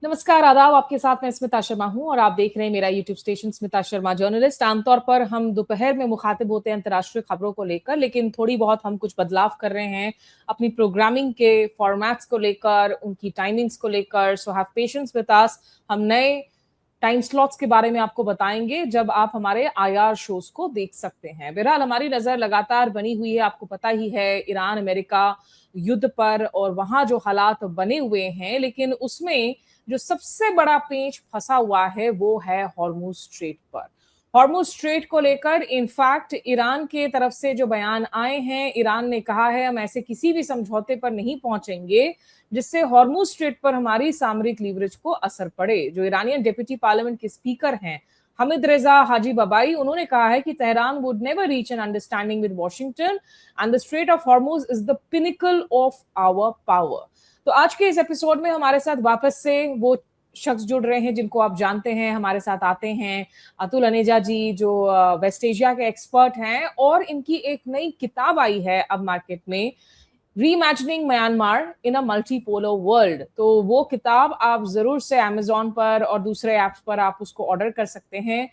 नमस्कार, आदाब। आपके साथ मैं स्मिता शर्मा हूं और आप देख रहे हैं मेरा YouTube station Smita Sharma journalist. आमतौर पर हम दोपहर में मुखातिब होते हैं अंतर्राष्ट्रीय खबरों को लेकर, लेकिन थोड़ी बहुत हम कुछ बदलाव कर रहे हैं अपनी प्रोग्रामिंग के फॉर्मेट्स को लेकर, उनकी टाइमिंग्स को लेकर। So have patience with us. हम नए टाइम स्लॉट्स के बारे में आपको बताएंगे जब आप हमारे आईआर शोज को देख सकते हैं। बहरहाल हमारी नजर लगातार बनी हुई है, आपको पता ही है, ईरान अमेरिका युद्ध पर और वहां जो हालात बने हुए हैं, लेकिन उसमें जो सबसे बड़ा पेंच फंसा हुआ है वो है हॉर्मुज स्ट्रेट पर। हॉर्मुज स्ट्रेट को लेकर इनफैक्ट ईरान के तरफ से जो बयान आए हैं, ईरान ने कहा है हम ऐसे किसी भी समझौते पर नहीं पहुंचेंगे जिससे हॉर्मुज स्ट्रेट पर हमारी सामरिक लीवरेज को असर पड़े। जो ईरानियन डिप्टी पार्लियामेंट के स्पीकर हैं हमिद रेजा हाजी बबाई, उन्होंने कहा है कि Tehran would never reach an understanding with Washington and the strait of Hormuz is the pinnacle of our power. तो आज के इस एपिसोड में हमारे साथ वापस से वो शख्स जुड़ रहे हैं जिनको आप जानते हैं। हमारे साथ आते हैं अतुल अनेजा जी, जो वेस्ट एशिया के एक्सपर्ट हैं, और इनकी एक नई किताब आई है अब मार्केट में, रीइमेजिनिंग म्यांमार इन अ मल्टीपोलर वर्ल्ड। तो वो किताब आप जरूर से अमेजोन पर और दूसरे ऐप्स पर आप उसको ऑर्डर कर सकते हैं।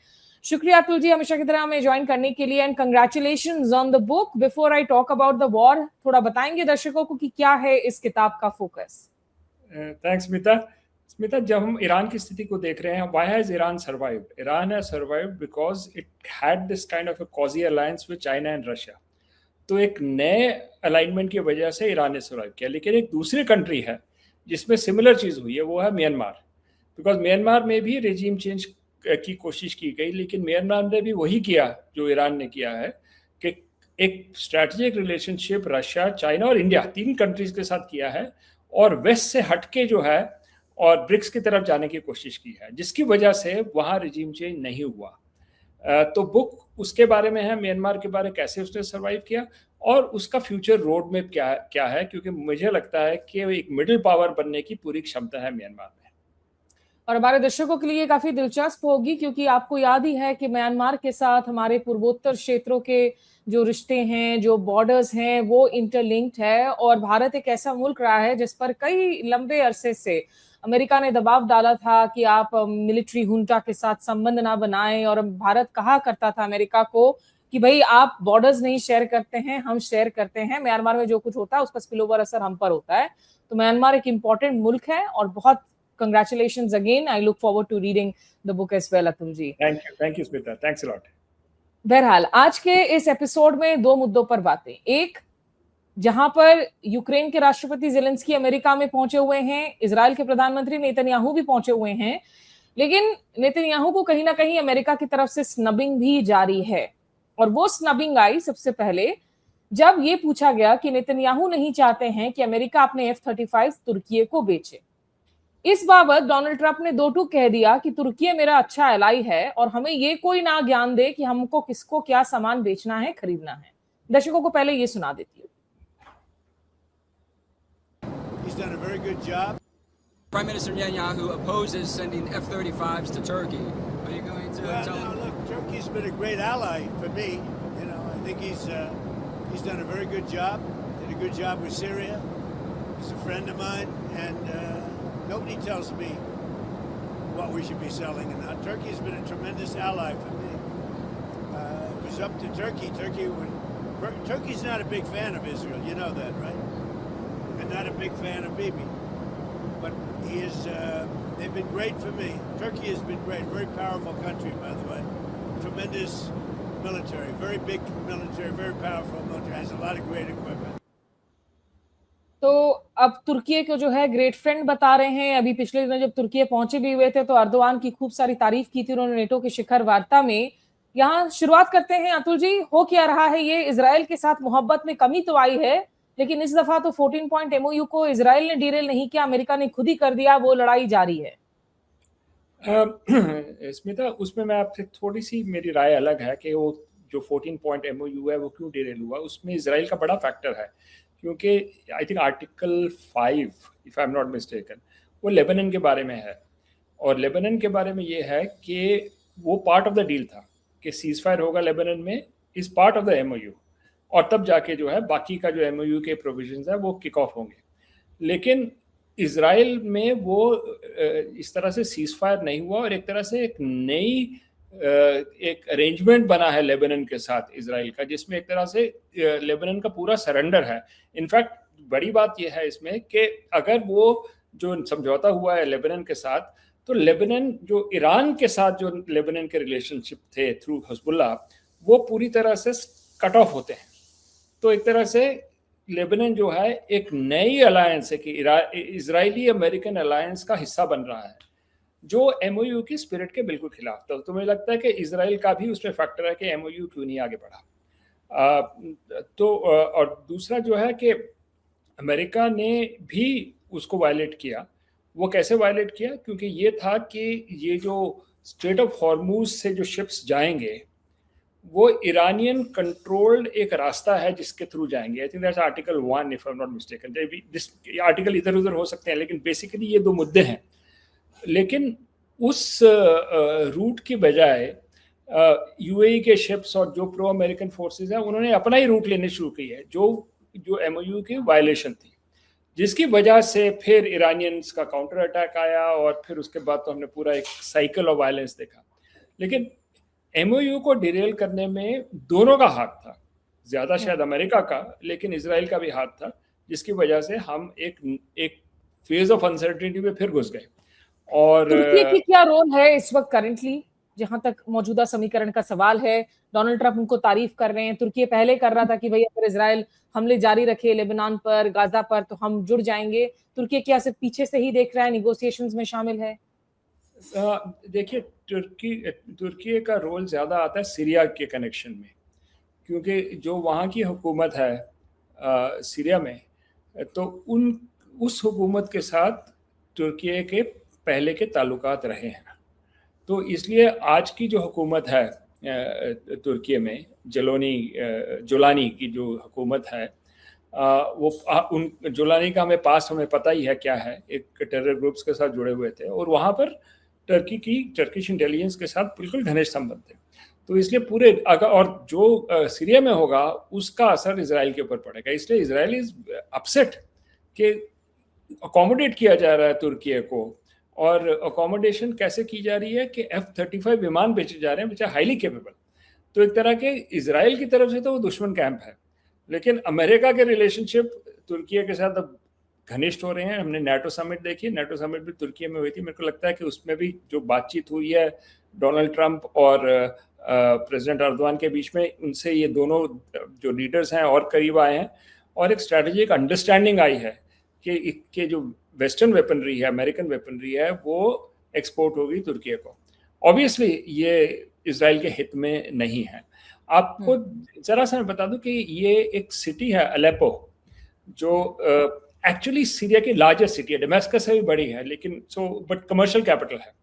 शुक्रिया अतुल जी, हमेशा की तरह हमें ज्वाइन करने के लिए, and congratulations on the book. Before I talk about the war, थोड़ा बताएंगे दर्शकों को कि क्या है इस किताब का फोकस? थैंक्स स्मिता। स्मिता, जब हम ईरान की स्थिति को देख रहे हैं, why has Iran survived? Iran has survived because it had this kind of a cosy alliance with China and Russia. तो एक नए अलाइनमेंट की वजह से ईरान ने सर्वाइव किया। लेकिन एक दूसरी कंट्री है जिसमें सिमिलर चीज़ हुई है, वो है म्यांमार। बिकॉज म्यांमार में भी रेजिम चेंज की कोशिश की गई, लेकिन म्यांमार ने भी वही किया जो ईरान ने किया है, कि एक स्ट्रैटेजिक रिलेशनशिप रशिया, चाइना और इंडिया, तीन कंट्रीज के साथ किया है, और वेस्ट से हटके जो है और ब्रिक्स की तरफ जाने की कोशिश की है, जिसकी वजह से वहाँ रिजीम चेंज नहीं हुआ। तो बुक उसके बारे में है, म्यांमार के बारे, कैसे उसने सर्वाइव किया और उसका फ्यूचर रोड मैप क्या है, क्योंकि मुझे लगता है कि एक मिडिल पावर बनने की पूरी क्षमता है म्यांमार में। और हमारे दर्शकों के लिए काफी दिलचस्प होगी, क्योंकि आपको याद ही है कि म्यांमार के साथ हमारे पूर्वोत्तर क्षेत्रों के जो रिश्ते हैं, जो बॉर्डर्स हैं, वो इंटरलिंक्ड है। और भारत एक ऐसा मुल्क रहा है जिस पर कई लंबे अरसे से अमेरिका ने दबाव डाला था कि आप मिलिट्री हुंटा के साथ संबंध ना बनाएं, और भारत कहा करता था अमेरिका को कि भाई आप बॉर्डर्स नहीं शेयर करते हैं, हम शेयर करते हैं। म्यांमार में जो कुछ होता है उसका स्पिलओवर असर हम पर होता है। तो म्यांमार एक इंपॉर्टेंट मुल्क है, और बहुत congratulations again. I look forward to reading the book as well, Atul ji. Thank you Smita, thanks a lot. बहरहाल आज के इस एपिसोड में दो मुद्दों पर बातें। एक, जहां पर यूक्रेन के राष्ट्रपति ज़ेलेंस्की अमेरिका में पहुंचे हुए हैं, इजराइल के प्रधानमंत्री नेतन्याहू भी पहुंचे हुए हैं, लेकिन नेतन्याहू को कहीं ना कहीं अमेरिका की तरफ से स्नबिंग भी जारी है। और वो स्नबिंग आई सबसे पहले जब ये पूछा गया कि नेतन्याहू नहीं चाहते हैं कि अमेरिका अपने F-35 तुर्की को बेचे। इस बाबत डोनाल्ड ट्रंप ने दो टूक कह दिया कि तुर्की मेरा अच्छा एलाई है और हमें ये कोई ना ज्ञान दे कि हमको किसको क्या सामान बेचना है, खरीदना है। दर्शकों को पहले ये सुना देती हूँ। He's done a very good job. Prime Minister Netanyahu opposes sending F-35s to Turkey. Are you going to tell him? Look, Turkey's been a great ally for me. You know, I think he's done a very good job. Did a good job with Syria. He's a friend of mine, and nobody tells me what we should be selling and not. Turkey's been a tremendous ally for me. It was up to Turkey. Turkey's not a big fan of Israel. You know that, right? And not a big fan of Bibi. But they've been great for me. Turkey has been great. Very powerful country, by the way. Tremendous military. Very big military. Very powerful military. Has a lot of great equipment. तो अब तुर्की को जो है great friend बता रहे हैं। अभी पिछले दिनों जब तुर्की पहुंचे भी हुए थे तो अर्दोआन की खूब सारी तारीफ की थी उन्होंने नेटो की शिखर वार्ता में। यहाँ शुरुआत करते हैं अतुल जी, हो क्या रहा है ये? इजराइल के साथ मोहब्बत में कमी तो आई है, लेकिन इस दफा तो 14 पॉइंट MOU को इजराइल ने डीरेल नहीं किया, अमेरिका ने खुद ही कर दिया। वो लड़ाई जारी है। स्मिता, उसमें मैं आपसे थोड़ी सी, मेरी राय अलग है कि वो जो 14 पॉइंट MOU है वो क्यों डीरेल हुआ। उसमें इजराइल का बड़ा फैक्टर है, क्योंकि I think article 5, if I am not mistaken, वो लेबनान के बारे में है। और लेबनान के बारे में ये है कि वो पार्ट ऑफ द डील था कि सीज फायर होगा लेबनान में, is part of the MOU, और तब जाके जो है बाकी का जो MOU के प्रोविजंस है वो किक ऑफ होंगे। लेकिन इजराइल में वो इस तरह से सीज फायर नहीं हुआ और एक तरह से एक नई एक अरेंजमेंट बना है लेबनान के साथ इजराइल का, जिसमें एक तरह से लेबनान का पूरा सरेंडर है। इनफैक्ट बड़ी बात यह है इसमें कि अगर वो जो समझौता हुआ है लेबनान के साथ, तो लेबनान जो ईरान के साथ जो लेबनान के रिलेशनशिप थे थ्रू हिजबुल्लाह, वो पूरी तरह से कट ऑफ होते हैं। तो एक तरह से लेबनान जो है एक नई अलायंस है कि इजरायली अमेरिकन अलायंस का हिस्सा बन रहा है, जो एमओयू की स्पिरिट के बिल्कुल खिलाफ था। तो मुझे लगता है कि इजराइल का भी उसमें फैक्टर है कि एमओयू क्यों नहीं आगे बढ़ा। और दूसरा जो है कि अमेरिका ने भी उसको वायलेट किया। वो कैसे वायलेट किया? क्योंकि ये था कि ये जो स्ट्रेट ऑफ हॉर्मूज से जो शिप्स जाएंगे वो ईरानियन कंट्रोल्ड एक रास्ता है जिसके थ्रू जाएंगे। I think that's article 1 if I am not mistaken. Article इधर उधर हो सकते हैं, लेकिन बेसिकली ये दो मुद्दे हैं। लेकिन उस रूट की बजाय यूएई के शिप्स और जो प्रो अमेरिकन फोर्सेस हैं उन्होंने अपना ही रूट लेने शुरू की है, जो एमओयू की वायलेशन थी, जिसकी वजह से फिर ईरानियंस का काउंटर अटैक आया और फिर उसके बाद तो हमने पूरा एक साइकिल ऑफ वायलेंस देखा। लेकिन एमओयू को डिरेल करने में दोनों का हाथ था, ज्यादा शायद अमेरिका का, लेकिन इजराइल का भी हाथ था, जिसकी वजह से हम एक फेज ऑफ अनसर्टेनिटी में फिर घुस गए। और तुर्की की क्या रोल है इस वक्त करंटली, जहां तक मौजूदा समीकरण का सवाल है? डोनाल्ड ट्रंप उनको तारीफ कर रहे हैं, तुर्की पहले कर रहा था कि भाई अगर इजराइल हमले जारी रखे लेबनान पर, गाजा पर, तो हम जुड़ जाएंगे। तुर्की क्या सिर्फ पीछे से ही देख रहा है, निगोशिएशंस में शामिल है? देखिए, तुर्की का रोल ज्यादा आता है सीरिया के कनेक्शन में, क्योंकि जो वहाँ की हुकूमत है सीरिया में, तो उस हुकूमत के साथ तुर्की के पहले के ताल्लुकात रहे हैं। तो इसलिए आज की जो हुकूमत है तुर्की में, जुलानी की जो हुकूमत है, वो उन जुलानी का हमें पता ही है क्या है, एक टेरर ग्रुप्स के साथ जुड़े हुए थे और वहाँ पर टर्किश इंटेलिजेंस के साथ बिल्कुल घनिष्ठ संबंध थे। तो इसलिए पूरे और जो सीरिया में होगा उसका असर इजराइल के ऊपर पड़ेगा। इसलिए इजराइल इज अपसेट कि अकोमोडेट किया जा रहा है तुर्की को, और अकोमोडेशन कैसे की जा रही है कि F-35 विमान बेचे जा रहे हैं, विच आर हाईली केपेबल। तो एक तरह के इजराइल की तरफ से तो वो दुश्मन कैंप है, लेकिन अमेरिका के रिलेशनशिप तुर्की के साथ अब घनिष्ठ हो रहे हैं। हमने नाटो समिट देखी, नाटो समिट भी तुर्की में हुई थी। मेरे को लगता है कि उसमें भी जो बातचीत हुई है डोनाल्ड ट्रंप और प्रेसिडेंट अर्दवान के बीच में, उनसे ये दोनों जो लीडर्स हैं और करीब आए हैं और एक स्ट्रैटेजिक अंडरस्टैंडिंग आई है कि जो वेस्टर्न वेपनरी है, अमेरिकन वेपनरी है, वो एक्सपोर्ट होगी तुर्की को। ऑब्वियसली ये इजराइल के हित में नहीं है। आपको जरा सा मैं बता दूं कि ये एक सिटी है अलेप्पो, जो एक्चुअली सीरिया की लार्जेस्ट सिटी है, डमेस्कस से भी बड़ी है, लेकिन बट कमर्शियल कैपिटल है।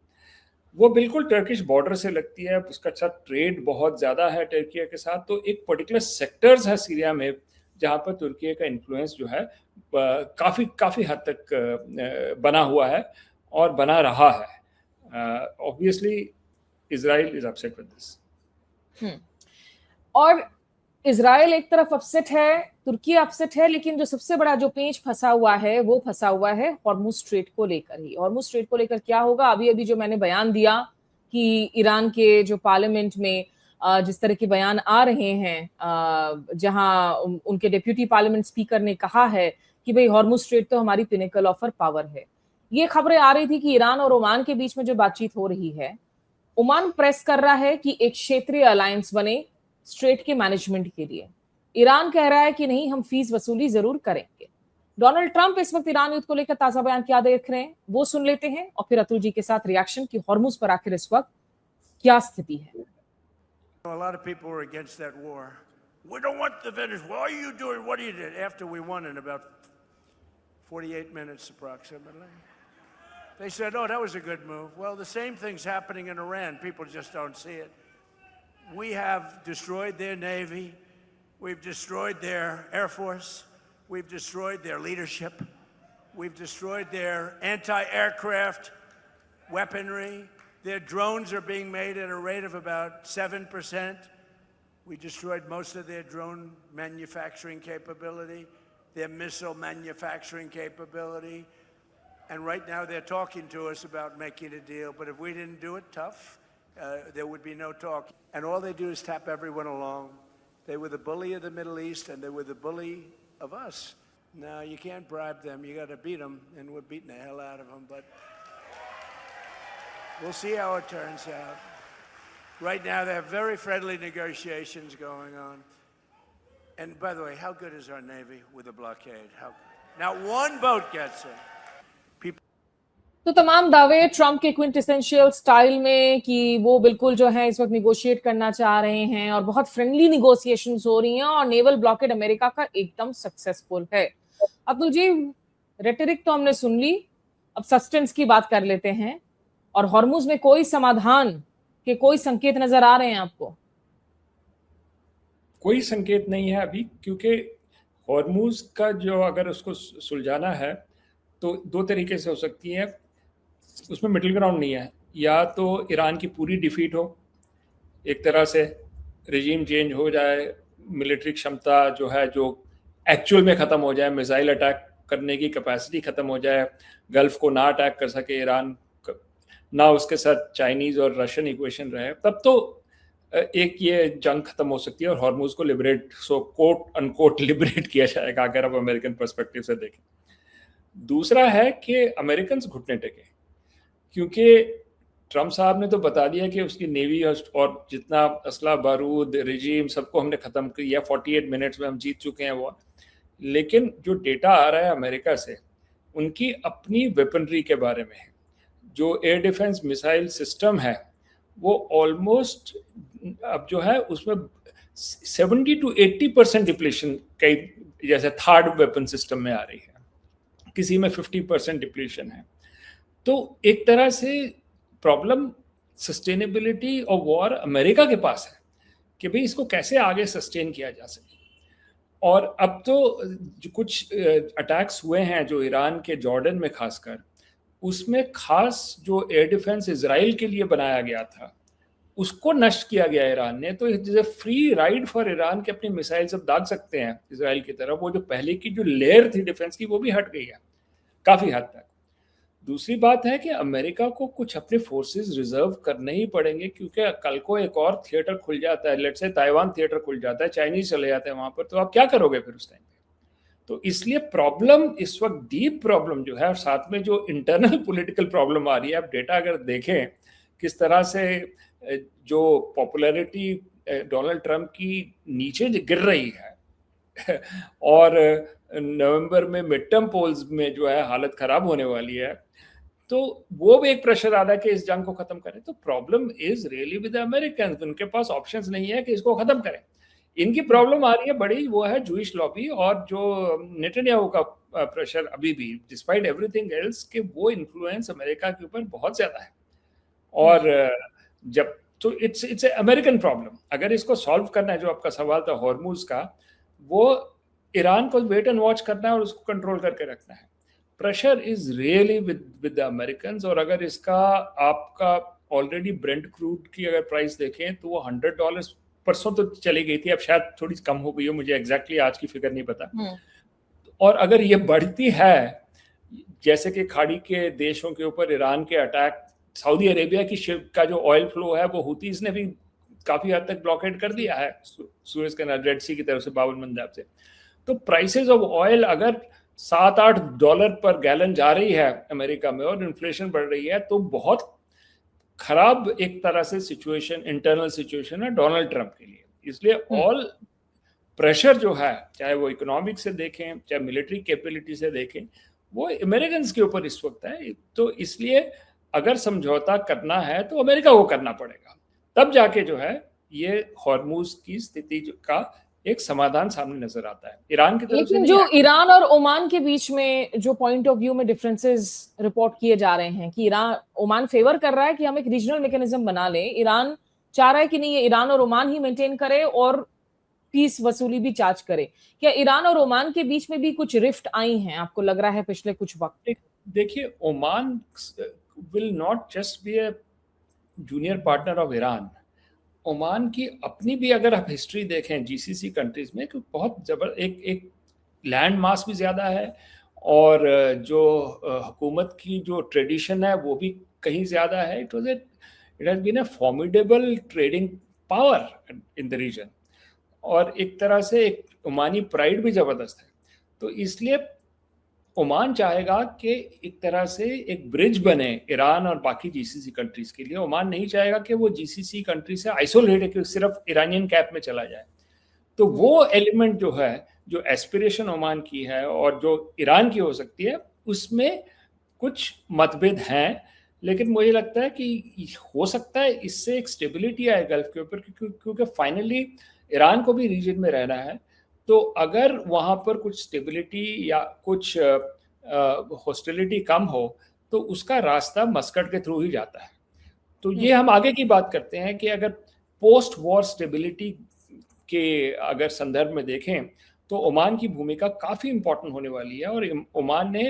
वो बिल्कुल टर्किश बॉर्डर से लगती है, उसका अच्छा ट्रेड बहुत ज़्यादा है टर्की के साथ। तो एक पर्टिकुलर सेक्टर्स है सीरिया में जहाँ पर तुर्की का इन्फ्लुएंस जो है काफ़ी हद तक बना हुआ है और बना रहा है। Obviously Israel is upset with this. और इजराइल एक तरफ अपसेट है, तुर्की अपसेट है, लेकिन जो सबसे बड़ा जो पेंच फंसा हुआ है वो फंसा हुआ है हॉर्मुज स्ट्रेट को लेकर ही। हॉर्मुज स्ट्रेट को लेकर क्या होगा? अभी जो मैंने बयान दिया कि ईरान के जो पार्लियामेंट में जिस तरह के बयान आ रहे हैं, जहां उनके डेप्यूटी पार्लियामेंट स्पीकर ने कहा है कि भाई हॉर्मुज स्ट्रेट तो हमारी पिनेकल ऑफ पावर है। ये खबरें आ रही थी कि ईरान और ओमान के बीच में जो बातचीत हो रही है, ओमान प्रेस कर रहा है कि एक क्षेत्रीय अलायंस बने स्ट्रेट के मैनेजमेंट के लिए। ईरान कह रहा है कि नहीं, हम फीस वसूली जरूर करेंगे। डोनाल्ड ट्रंप इस वक्त ईरान युद्ध को लेकर ताजा बयान क्या देख रहे हैं वो सुन लेते हैं, और फिर अतुल जी के साथ रिएक्शन कि हॉर्मुज पर आखिर इस वक्त क्या स्थिति है। A lot of people were against that war. We don't want the Venezuela. Why are you doing what you did after we won in about 48 minutes approximately? They said, oh, that was a good move. Well, the same thing's happening in Iran. People just don't see it. We have destroyed their navy. We've destroyed their air force. We've destroyed their leadership. We've destroyed their anti-aircraft weaponry. Their drones are being made at a rate of about 7%. We destroyed most of their drone manufacturing capability, their missile manufacturing capability. And right now they're talking to us about making a deal. But if we didn't do it tough, there would be no talk. And all they do is tap everyone along. They were the bully of the Middle East, and they were the bully of us. Now, you can't bribe them. You got to beat them, and we're beating the hell out of them. But we'll see how it turns out. Right now, there are very friendly negotiations going on. And by the way, how good is our Navy with a blockade? How good? Not one boat gets in. तो तमाम दावे Trump के quintessential style में कि वो बिल्कुल जो है इस वक्त निगोशिएट करना चाह रहे हैं और बहुत फ्रेंडली निगोशिएशंस हो रही हैं और नेवल ब्लॉकेड अमेरिका का एकदम सक्सेसफुल है। अब्दुल जी, रेटरिक तो हमने सुन ली, अब सस्टेंस की बात कर लेते हैं। और हॉर्मुज में कोई समाधान के कोई संकेत नजर आ रहे हैं आपको? कोई संकेत नहीं है अभी, क्योंकि हॉर्मुज का जो अगर उसको सुलझाना है तो दो तरीके से हो सकती है, उसमें मिडिल ग्राउंड नहीं है। या तो ईरान की पूरी डिफीट हो, एक तरह से रिजीम चेंज हो जाए, मिलिट्री क्षमता जो है जो एक्चुअल में ख़त्म हो जाए, मिसाइल अटैक करने की कैपेसिटी ख़त्म हो जाए, गल्फ को ना अटैक कर सके ईरान, ना उसके साथ चाइनीज़ और रशियन इक्वेशन रहे, तब तो एक ये जंग ख़त्म हो सकती है और हॉर्मुज को लिबरेट, सो कोट अनकोट लिबरेट किया जाएगा अगर आप अमेरिकन पर्सपेक्टिव से देखें। दूसरा है कि अमेरिकन घुटने टेके, क्योंकि ट्रम्प साहब ने तो बता दिया कि उसकी नेवी और जितना असला बारूद रिजीम सबको हमने ख़त्म किया, 48 मिनट्स में हम जीत चुके हैं वो। लेकिन जो डेटा आ रहा है अमेरिका से, उनकी अपनी वेपनरी के बारे में है, जो एयर डिफेंस मिसाइल सिस्टम है वो ऑलमोस्ट अब जो है उसमें 70 to 80% डिप्लीशन कई जैसे थर्ड वेपन सिस्टम में आ रही है, किसी में 50% डिप्लीशन है। तो एक तरह से problem sustainability of war America के पास है कि भाई इसको कैसे आगे सस्टेन किया जा सके। और अब तो जो कुछ अटैक्स हुए हैं जो ईरान के जॉर्डन में खासकर, उसमें खास जो एयर डिफेंस इजराइल के लिए बनाया गया था उसको नष्ट किया गया ईरान ने। तो जैसे फ्री राइड फॉर ईरान के अपनी मिसाइल सब दाग सकते हैं इजराइल की तरफ, वो जो पहले की जो लेयर थी डिफेंस की वो भी हट गई है काफ़ी हद तक। दूसरी बात है कि अमेरिका को कुछ अपने फोर्सेस रिजर्व करने ही पड़ेंगे, क्योंकि कल को एक और थिएटर खुल जाता है, लेट्स से ताइवान थिएटर खुल जाता है, चाइनीज चले जाते हैं वहाँ पर, तो आप क्या करोगे फिर उस टाइम पे? तो इसलिए प्रॉब्लम इस वक्त डीप प्रॉब्लम जो है, और साथ में जो इंटरनल पॉलिटिकल प्रॉब्लम आ रही है, आप डेटा अगर देखें किस तरह से जो पॉपुलैरिटी डोनाल्ड ट्रंप की नीचे गिर रही है और नवंबर में मिड टर्म पोल्स में जो है हालत खराब होने वाली है, तो वो भी एक प्रेशर आ रहा है कि इस जंग को खत्म करें। तो problem is really with American, उनके पास ऑप्शंस नहीं है कि इसको खत्म करें। इनकी प्रॉब्लम आ रही है बड़ी, वो है जूइश लॉबी और जो नेतन्याहू का प्रेशर अभी भी, डिस्पाइट एवरीथिंग एल्स, कि वो इन्फ्लुएंस अमेरिका के ऊपर बहुत ज्यादा है। और जब तो इट्स अमेरिकन प्रॉब्लम। अगर इसको सॉल्व करना है, जो आपका सवाल था हॉर्मुज का, वो ईरान को वेट एंड वॉच करना है और उसको कंट्रोल करके रखना है। Pressure is really with the Americans. और अगर इसका आपका ऑलरेडी ब्रेंट क्रूड की अगर प्राइस देखें तो वो $100 परसों तो चली गई थी, अब शायद थोड़ी कम हो गई हो, मुझे एग्जैक्टली आज की फिगर नहीं पता। और अगर ये बढ़ती है, जैसे कि खाड़ी के देशों के ऊपर ईरान के अटैक, सऊदी अरेबिया की शिप का जो ऑयल फ्लो है वो हुतीज ने भी काफी हद तक ब्लॉकेड कर दिया है सुएज कैनाल, रेड सी की तरफ से, बाब अल मंदाब से। तो प्राइसेस ऑफ ऑयल अगर $7-8 पर गैलन जा रही है अमेरिका में और इन्फ्लेशन बढ़ रही है, तो बहुत खराब एक तरह से सिचुएशन, इंटरनल सिचुएशन है डोनाल्ड ट्रंप के लिए। इसलिए ऑल प्रेशर जो है, चाहे वो इकोनॉमिक से देखें चाहे मिलिट्री कैपेबिलिटी से देखें, वो अमेरिकन के ऊपर इस वक्त है। तो इसलिए अगर समझौता करना है तो अमेरिका को करना पड़ेगा, तब जाके जो है ये हॉर्मुज की स्थिति का एक समाधान सामने नजर आता है ईरान की तरफ से। लेकिन जो ईरान और ओमान के बीच में जो पॉइंट ऑफ व्यू में डिफरेंसेस रिपोर्ट किए जा रहे हैं कि ओमान फेवर कर रहा है कि हम एक रीजनल मैकेनिज्म बना लें, ईरान चाह रहा है कि नहीं, ये ईरान और ओमान ही मेंटेन करे और पीस वसूली भी चार्ज करे। क्या ईरान और ओमान के बीच में भी कुछ रिफ्ट आई हैं, आपको लग रहा है पिछले कुछ वक्त? देखिए, Oman will not just be a junior partner of Iran. Oman की अपनी भी अगर आप हिस्ट्री देखें जीसीसी कंट्रीज में, कि बहुत एक लैंड मास भी ज़्यादा है और जो हुकूमत की जो ट्रेडिशन है वो भी कहीं ज़्यादा है। It has been a formidable trading power in the region, और एक तरह से एक ओमानी प्राइड भी ज़बरदस्त है। तो इसलिए ओमान चाहेगा कि एक तरह से एक ब्रिज बने ईरान और बाकी जीसीसी कंट्रीज के लिए। ओमान नहीं चाहेगा कि वो जीसीसी कंट्री से आइसोलेट है, कि सिर्फ ईरानियन कैप में चला जाए। तो वो एलिमेंट जो है, जो एस्पिरेशन ओमान की है और जो ईरान की हो सकती है, उसमें कुछ मतभेद हैं, लेकिन मुझे लगता है कि हो सकता है इससे एक स्टेबिलिटी आए गल्फ के ऊपर, क्योंकि फाइनली ईरान को भी रीजन में रहना है। तो अगर वहाँ पर कुछ स्टेबिलिटी या कुछ हॉस्टिलिटी कम हो तो उसका रास्ता मस्कट के थ्रू ही जाता है। तो ये हम आगे की बात करते हैं कि अगर पोस्ट वॉर स्टेबिलिटी के अगर संदर्भ में देखें तो ओमान की भूमिका काफ़ी इंपॉर्टेंट होने वाली है, और ओमान ने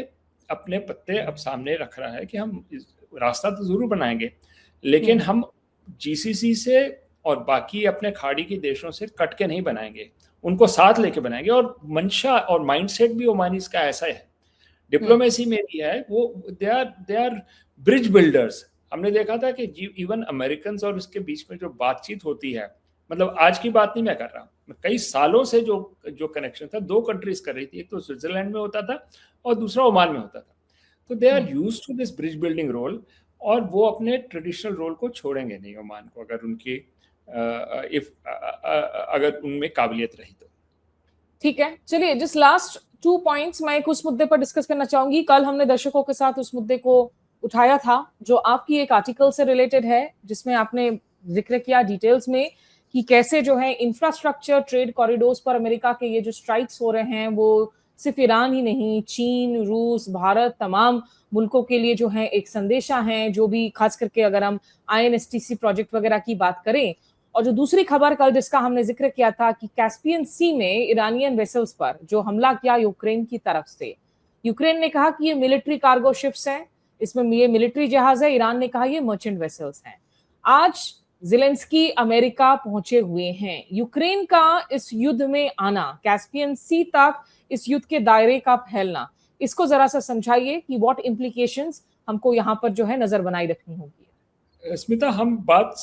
अपने पत्ते अब सामने रख रहा है कि हम रास्ता तो ज़रूर बनाएंगे, लेकिन हम जीसीसी से और बाकी अपने खाड़ी के देशों से कट के नहीं बनाएंगे, उनको साथ लेके बनाएंगे। और मंशा और माइंडसेट भी ओमानीज का ऐसा है, डिप्लोमेसी में भी है, वो दे आर ब्रिज बिल्डर्स। हमने देखा था कि इवन अमेरिकन और उसके बीच में जो बातचीत होती है, मतलब आज की बात नहीं मैं कर रहा, कई सालों से जो कनेक्शन था, दो कंट्रीज कर रही थी, एक तो स्विट्जरलैंड में होता था और दूसरा ओमान में होता था। तो they are used to this bridge building role, और वो अपने ट्रेडिशनल रोल को छोड़ेंगे नहीं ओमान को, अगर उनकी अगर उनमें काबिलियत रही तो। ठीक है, चलिए जस्ट लास्ट 2 पॉइंट्स मैं उस मुद्दे पर डिस्कस करना चाहूंगी। कल हमने दर्शकों के साथ उस मुद्दे को उठाया था जो आपकी एक आर्टिकल से रिलेटेड है, जिसमें आपने जिक्र किया डिटेल्स में कि कैसे जो है इंफ्रास्ट्रक्चर ट्रेड कॉरिडोर्स पर अमेरिका के ये जो स्ट्राइक्स हो रहे हैं वो सिर्फ ईरान ही नहीं, चीन, रूस, भारत, तमाम मुल्कों के लिए जो है एक संदेशा है, जो भी खास करके अगर हम INSTC प्रोजेक्ट वगैरह की बात करें। और जो दूसरी खबर कल जिसका हमने जिक्र किया था कि कैस्पियन सी में ईरानियन वेसल्स पर जो हमला किया यूक्रेन की तरफ से, यूक्रेन ने कहा कि ये मिलिट्री कार्गो शिप्स हैं, इसमें ये मिलिट्री जहाज है, ईरान ने कहा ये मर्चेंट वेसल्स हैं। आज ज़ेलेंस्की अमेरिका पहुंचे हुए हैं। यूक्रेन का इस युद्ध में आना, कैस्पियन सी तक इस युद्ध के दायरे का फैलना, इसको जरा सा समझाइए कि व्हाट इम्प्लीकेशंस हमको यहाँ पर जो है नजर बनाई रखनी होगी। स्मिता, हम बात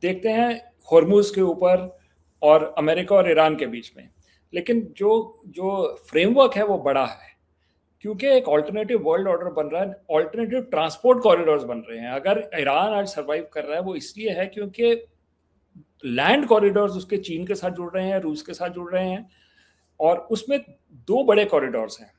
देखते हैं हॉर्मुज के ऊपर और अमेरिका और ईरान के बीच में, लेकिन जो फ्रेमवर्क है वो बड़ा है, क्योंकि एक ऑल्टरनेटिव वर्ल्ड ऑर्डर बन रहा है, ऑल्टरनेटिव ट्रांसपोर्ट कॉरिडोर्स बन रहे हैं। अगर ईरान आज सर्वाइव कर रहा है वो इसलिए है क्योंकि लैंड कॉरिडोर्स उसके चीन के साथ जुड़ रहे हैं, रूस के साथ जुड़ रहे हैं, और उसमें दो बड़े कॉरिडोर्स हैं।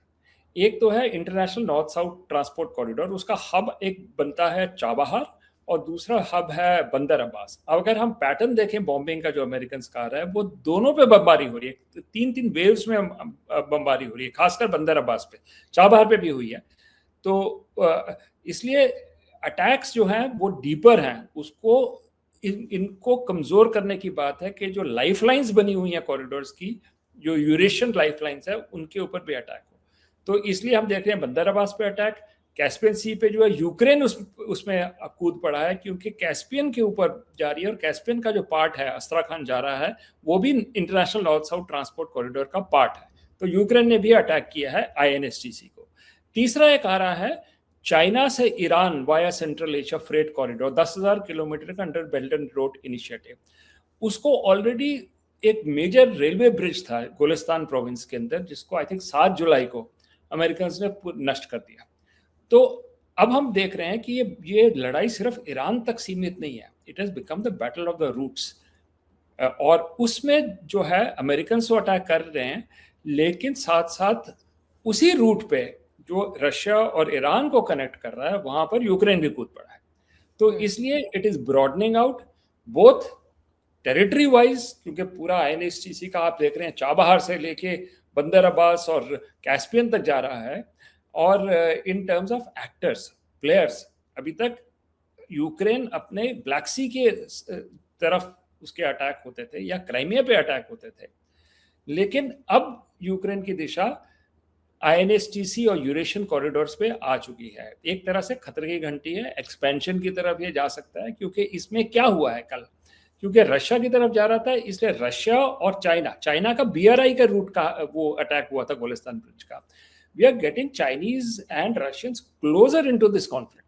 एक तो है international north south transport corridor, उसका हब एक बनता है चाबहार और दूसरा हब है बंदर अब्बास। अब अगर हम पैटर्न देखें बॉम्बिंग का, जो अमेरिकन आ रहा है, वो दोनों पे बमबारी हो रही है, 3-3 वेव्स में बमबारी हो रही है, खासकर बंदर अब्बास पे, चाबहार पे भी हुई है। तो इसलिए अटैक्स जो हैं वो डीपर हैं, उसको इनको कमजोर करने की बात है कि जो लाइफलाइंस बनी हुई हैं कॉरिडोर्स की, जो यूरेशियन लाइफलाइंस है, उनके ऊपर भी अटैक हो। तो इसलिए हम देख रहे हैं बंदर अब्बास पे अटैक, कैस्पियन सी पे जो है यूक्रेन उसमें कूद पड़ा है, क्योंकि कैस्पियन के ऊपर जा रही है, और कैस्पियन का जो पार्ट है अस्त्राखान जा रहा है, वो भी international north south transport corridor का पार्ट है। तो यूक्रेन ने भी अटैक किया है INSTC को। तीसरा एक आ रहा है चाइना से Iran via Central Asia freight corridor, 10,000 kilometre का under belt and road initiative. उसको ऑलरेडी एक मेजर रेलवे ब्रिज था गोलिस्तान प्रोविंस के अंदर, जिसको आई थिंक 7 जुलाई को अमेरिकन ने नष्ट कर दिया। तो अब हम देख रहे हैं कि ये लड़ाई सिर्फ ईरान तक सीमित नहीं है, it has become the battle of the routes. और उसमें जो है अमेरिकन तो अटैक कर रहे हैं, लेकिन साथ साथ उसी रूट पे जो रशिया और ईरान को कनेक्ट कर रहा है, वहां पर यूक्रेन भी कूद पड़ा है। तो इसलिए it is broadening out both territory wise, क्योंकि पूरा INSTC का आप देख रहे हैं चाबहार से लेके बंदर अब्बास और कैस्पियन तक जा रहा है, और in terms of actors, players, अभी तक यूक्रेन अपने ब्लैक सी के तरफ उसके अटैक होते थे या क्राइमिया पे अटैक होते थे, लेकिन अब यूक्रेन की दिशा INSTC और यूरेशियन कॉरिडोर्स पे आ चुकी है। एक तरह से खतरे की घंटी है, एक्सपेंशन की तरफ ये जा सकता है, क्योंकि इसमें क्या हुआ है कल, क्योंकि रशिया की तरफ जा रहा था, इसलिए रशिया और चाइना का BRI का रूट का वो अटैक हुआ था गोलिस्तान ब्रिज का, we are getting Chinese and Russians closer into this conflict.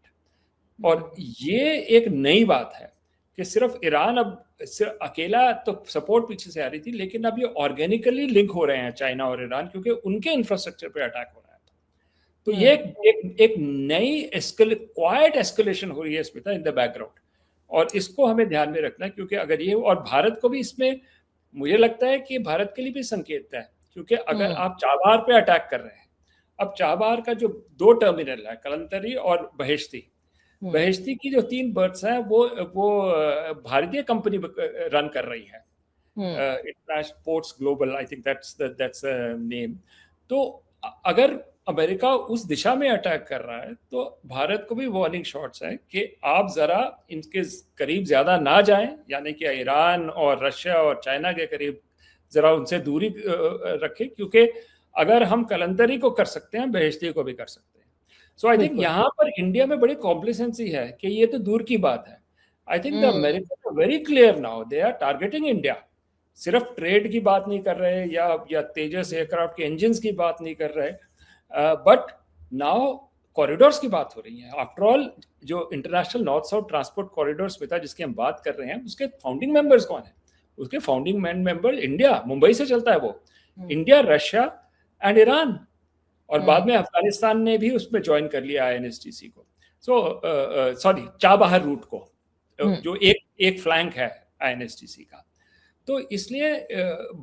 और ये एक नई बात है कि सिर्फ ईरान अब सिर्फ अकेला तो सपोर्ट पीछे से आ रही थी, लेकिन अब ये ऑर्गेनिकली लिंक हो रहे हैं चाइना और ईरान, क्योंकि उनके इंफ्रास्ट्रक्चर पे अटैक हो रहा है। तो ये एक नई क्वाइट एस्केलेशन हो रही है स्मिता इन द बैकग्राउंड, और इसको हमें ध्यान में रखना है, क्योंकि अगर ये, और भारत को भी इसमें मुझे लगता है कि भारत के लिए भी संकेत है, क्योंकि अगर आप चाबहार पे अटैक कर रहे हैं, अब चाबहार का जो 2 टर्मिनल है, कलंतरी और बहेश्ती, बहेश्ती की जो 3 बर्थ्स हैं वो भारतीय कंपनी रन कर रही है, international ports global, I think that's name. तो अगर अमेरिका उस दिशा में अटैक कर रहा है तो भारत को भी वार्निंग शॉट्स हैं कि आप जरा इनके करीब ज्यादा ना जाएं, यानी कि ईरान और रशिया और चाइना के करीब जरा उनसे दूरी रखें, क्योंकि अगर हम कलंतरी को कर सकते हैं, बहेश्ती को भी कर सकते हैं। सो आई थिंक यहाँ पर इंडिया में बड़ी कॉम्प्लिसेंसी है कि ये तो दूर की बात है। I think the American are very clear now, they are targeting India. सिर्फ ट्रेड की बात नहीं कर रहे या तेजस एयरक्राफ्ट के इंजन की बात नहीं कर रहे, बट नाउ कॉरिडोर्स की बात हो रही है। आफ्टर ऑल जो international north south transport corridor Smita जिसकी हम बात कर रहे हैं, उसके फाउंडिंग मेंबर्स कौन है? उसके फाउंडिंग मेंबर इंडिया, मुंबई से चलता है वो, इंडिया, रशिया एंड ईरान, और बाद में अफगानिस्तान ने भी उसमें ज्वाइन कर लिया INSTC को। सो सॉरी, चाबहार रूट को, जो एक फ्लैंक है INSTC का। तो इसलिए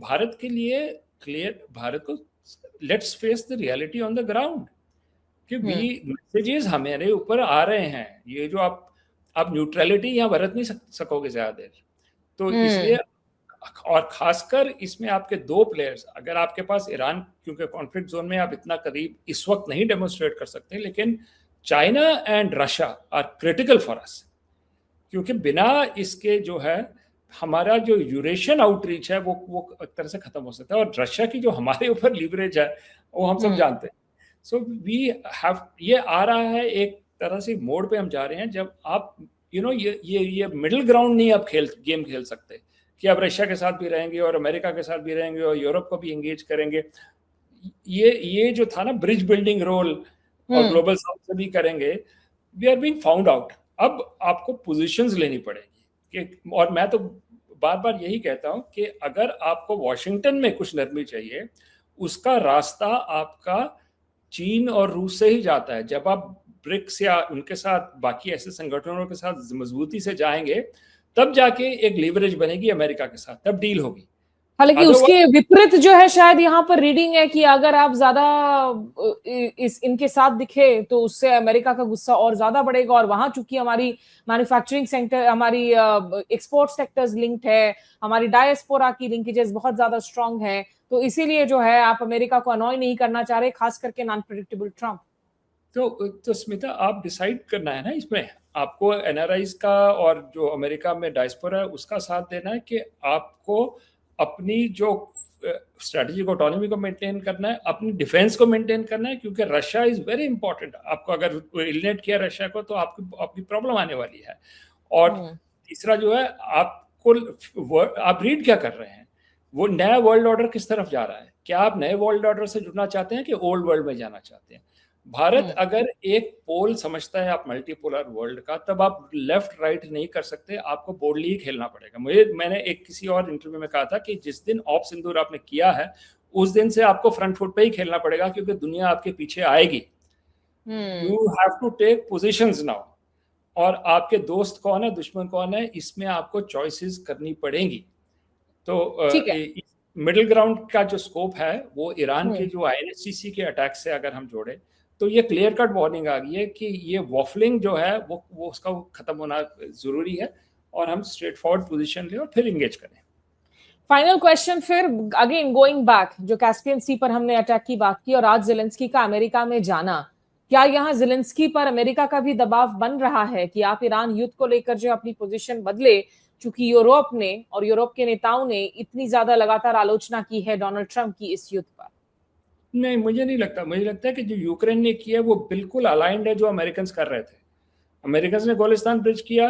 भारत के लिए क्लियर, भारत को let's face the reality on the ground कि मैसेजेस हमारे ऊपर आ रहे हैं। ये जो आप न्यूट्रलिटी यहाँ बरत नहीं सकोगे ज्यादा देर, तो इसलिए, और खासकर इसमें आपके 2 प्लेयर्स, अगर आपके पास ईरान, क्योंकि कॉन्फ्लिक्ट जोन में आप इतना करीब इस वक्त नहीं डेमोन्स्ट्रेट कर सकते, लेकिन China and Russia are critical for us, क्योंकि बिना इसके जो है हमारा जो यूरेशियन आउटरीच है वो एक तरह से खत्म हो सकता है, और रशिया की जो हमारे ऊपर लीवरेज है वो हम सब जानते हैं। सो वी हैव, ये आ रहा है एक तरह से मोड पे हम जा रहे हैं, जब आप ये मिडिल ग्राउंड नहीं आप गेम खेल सकते कि आप रशिया के साथ भी रहेंगे और अमेरिका के साथ भी रहेंगे और यूरोप को भी एंगेज करेंगे। ये जो था ना ब्रिज बिल्डिंग रोल, और ग्लोबल साउथ से भी करेंगे, we are being found out. अब आपको पोजीशंस लेनी पड़ेगी कि, और मैं तो बार बार यही कहता हूं कि अगर आपको वॉशिंगटन में कुछ नरमी चाहिए, उसका रास्ता आपका चीन और रूस से ही जाता है। जब आप ब्रिक्स या उनके साथ बाकी ऐसे संगठनों के साथ मजबूती से जाएंगे, तब जाके एक लीवरेज बनेगी अमेरिका के साथ, तब डील होगी। हालांकि उसके विपरीत जो है, शायद यहाँ पर रीडिंग है कि अगर आप ज्यादा इनके साथ दिखे तो उससे अमेरिका का गुस्सा और ज्यादा बढ़ेगा, और वहां चूंकि हमारी मैन्युफैक्चरिंग सेक्टर, हमारी एक्सपोर्ट सेक्टर्स लिंक्ड है, हमारी डायस्पोरा की लिंकेजेस बहुत ज्यादा स्ट्रांग है, तो इसीलिए जो है आप अमेरिका को अनॉय नहीं करना चाह रहे, खास करके नॉन प्रेडिक्टेबल ट्रम्प। तो स्मिता, आप डिसाइड करना है ना, इसमें आपको NRIs का और जो अमेरिका में डायस्पोरा है उसका साथ देना है, कि आपको अपनी जो स्ट्रेटेजिक ऑटोनॉमी को मेंटेन करना है, अपनी डिफेंस को मेंटेन करना है, क्योंकि रशिया इज वेरी इंपॉर्टेंट। आपको अगर एलिनेट किया रशिया को तो आपकी प्रॉब्लम आने वाली है। और तीसरा जो है, आपको आप रीड क्या कर रहे हैं, वो नया वर्ल्ड ऑर्डर किस तरफ जा रहा है? क्या आप नए वर्ल्ड ऑर्डर से जुड़ना चाहते हैं कि ओल्ड वर्ल्ड में जाना चाहते हैं? भारत अगर एक पोल समझता है आप मल्टीपोलर वर्ल्ड का, तब आप लेफ्ट राइट नहीं कर सकते, आपको बोल्डली ही खेलना पड़ेगा। मैंने एक किसी और इंटरव्यू में कहा था कि जिस दिन ऑप सिंदूर आपने किया है, उस दिन से आपको फ्रंट फुट पे ही खेलना पड़ेगा, क्योंकि दुनिया आपके पीछे आएगी। You have to take positions now, और आपके दोस्त कौन है, दुश्मन कौन है, इसमें आपको चॉइसेस करनी पड़ेंगी। तो मिडिल ग्राउंड का जो स्कोप है वो ईरान के जो INSTC के अटैक से अगर हम जोड़े, तो ये क्लियर कट वार्निंग आ गई है कि ये वॉफलिंग जो है वो उसका खत्म होना जरूरी है, और हम स्ट्रेट फॉरवर्ड पोजीशन लें और फिर एंगेज करें। फाइनल क्वेश्चन फिर अगेन गोइंग बैक, जो कैस्पियन सी पर हमने अटैक की बात की और आज ज़ेलेंस्की का अमेरिका में जाना, क्या यहाँ ज़ेलेंस्की पर अमेरिका का भी दबाव बन रहा है कि आप ईरान युद्ध को लेकर जो अपनी पोजीशन बदले, चूंकि यूरोप ने और यूरोप के नेताओं ने इतनी ज्यादा लगातार आलोचना की है डोनाल्ड ट्रंप की इस युद्ध पर? नहीं, मुझे नहीं लगता। मुझे लगता है कि जो यूक्रेन ने किया वो बिल्कुल अलाइंड है जो अमेरिकन कर रहे थे। अमेरिकन ने गोलिस्तान ब्रिज किया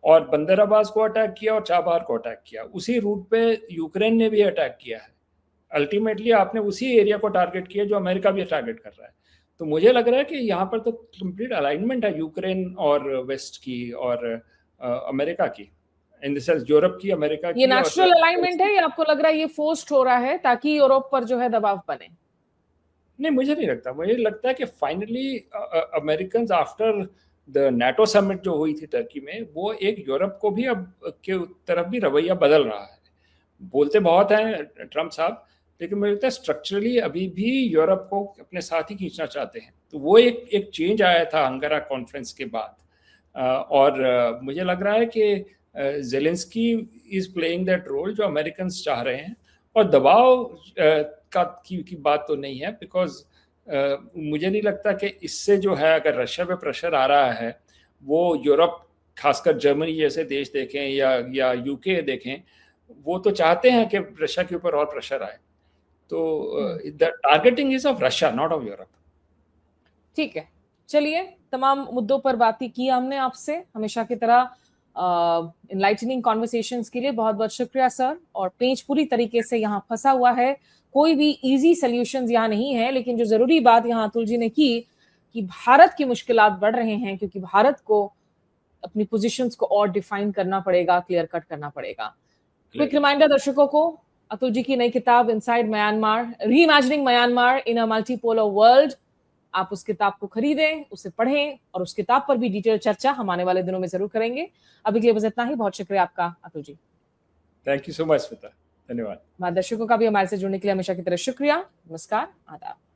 और बंदर अब्बास को अटैक किया और चाबहार को अटैक किया। उसी रूट पे यूक्रेन ने भी अटैक किया है। अल्टीमेटली आपने उसी एरिया को टारगेट किया जो अमेरिका भी टारगेट कर रहा है। तो मुझे लग रहा है कि यहाँ पर तो कंप्लीट अलाइनमेंट है यूक्रेन और वेस्ट की और अमेरिका की, इन द सेंस यूरोप की, अमेरिका ये की। नेचुरल अलाइनमेंट है या आपको लग रहा है ये फोर्स्ड हो रहा है ताकि यूरोप पर जो है दबाव बने? नहीं, मुझे नहीं लगता। मुझे लगता है कि finally American after the NATO summit जो हुई थी टर्की में, वो एक यूरोप को भी अब के तरफ भी रवैया बदल रहा है। बोलते बहुत हैं ट्रम्प साहब, लेकिन मुझे लगता है स्ट्रक्चरली अभी भी यूरोप को अपने साथ ही खींचना चाहते हैं। तो वो एक चेंज आया था अंकारा कॉन्फ्रेंस के बाद। और मुझे लग रहा है कि Zelensky is playing that role जो अमेरिकन चाह रहे हैं। और दबाव की बात तो नहीं है, बिकॉज मुझे नहीं लगता कि इससे जो है, अगर रशिया पे प्रेशर आ रहा है, वो यूरोप खासकर जर्मनी जैसे देश देखें या यूके देखें, वो तो चाहते हैं कि रशिया के ऊपर और प्रेशर आए। तो the targeting is of Russia, not of Europe. ठीक है, चलिए, तमाम मुद्दों पर बातें की हमने आपसे, हमेशा की तरह इनलाइटनिंग कॉन्वर्सेशंस के लिए बहुत बहुत शुक्रिया सर। और पेंच पूरी तरीके से यहाँ फंसा हुआ है, कोई भी इजी सॉल्यूशंस यहाँ नहीं है, लेकिन जो जरूरी बात यहाँ अतुल जी ने की कि भारत की मुश्किलात बढ़ रहे हैं क्योंकि भारत को अपनी पोजीशंस को और डिफाइन करना पड़ेगा, क्लियर कट करना पड़ेगा। क्विक रिमाइंडर दर्शकों को, अतुल जी की नई किताब इनसाइड म्यांमार, रीइमेजिनिंग म्यांमार इन अ मल्टीपोलर वर्ल्ड, आप उस किताब को खरीदें, उसे पढ़ें और उस किताब पर भी डिटेल चर्चा हम आने वाले दिनों में जरूर करेंगे। अभी के लिए बस इतना ही। बहुत शुक्रिया आपका Atul ji. Thank you so much Smita, धन्यवाद। दर्शकों का भी हमारे से जुड़ने के लिए हमेशा की तरह शुक्रिया। नमस्कार, आदाब।